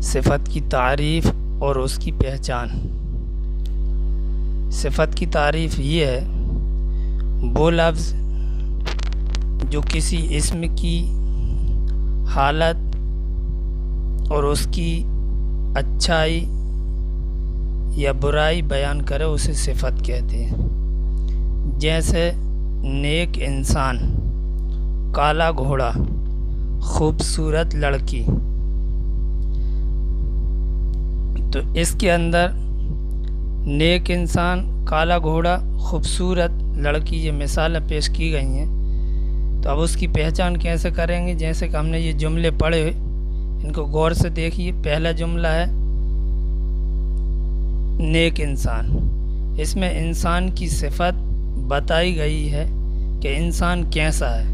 صفت کی تعریف اور اس کی پہچان۔ صفت کی تعریف یہ ہے وہ لفظ جو کسی اسم کی حالت اور اس کی اچھائی یا برائی بیان کرے اسے صفت کہتے ہیں۔ جیسے نیک انسان، کالا گھوڑا، خوبصورت لڑکی۔ تو اس کے اندر نیک انسان، کالا گھوڑا، خوبصورت لڑکی یہ مثالیں پیش کی گئی ہیں۔ تو اب اس کی پہچان کیسے کریں گے؟ جیسے کہ ہم نے یہ جملے پڑھے، ان کو غور سے دیکھیے۔ پہلا جملہ ہے نیک انسان، اس میں انسان کی صفت بتائی گئی ہے کہ انسان کیسا ہے۔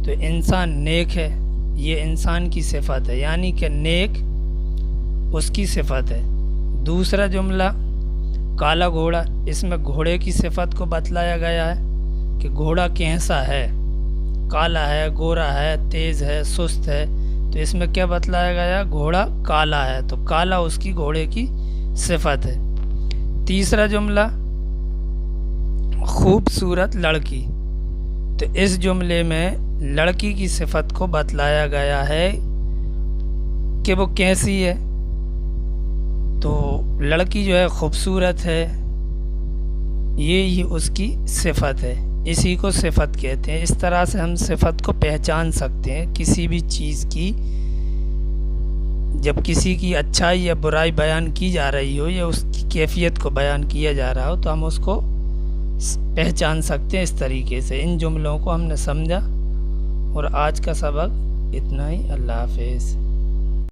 تو انسان نیک ہے، یہ انسان کی صفت ہے، یعنی کہ نیک اس کی صفت ہے۔ دوسرا جملہ کالا گھوڑا، اس میں گھوڑے کی صفت کو بتلایا گیا ہے کہ گھوڑا کیسا ہے، کالا ہے، گورا ہے، تیز ہے، سست ہے۔ تو اس میں کیا بتلایا گیا؟ گھوڑا کالا ہے، تو کالا اس کی گھوڑے کی صفت ہے۔ تیسرا جملہ خوبصورت لڑکی، تو اس جملے میں لڑکی کی صفت کو بتلایا گیا ہے کہ وہ کیسی ہے۔ تو لڑکی جو ہے خوبصورت ہے، یہی اس کی صفت ہے، اسی کو صفت کہتے ہیں۔ اس طرح سے ہم صفت کو پہچان سکتے ہیں کسی بھی چیز کی۔ جب کسی کی اچھائی یا برائی بیان کی جا رہی ہو یا اس کی کیفیت کو بیان کیا جا رہا ہو تو ہم اس کو پہچان سکتے ہیں اس طریقے سے۔ ان جملوں کو ہم نے سمجھا، اور آج کا سبق اتنا ہی۔ اللہ حافظ۔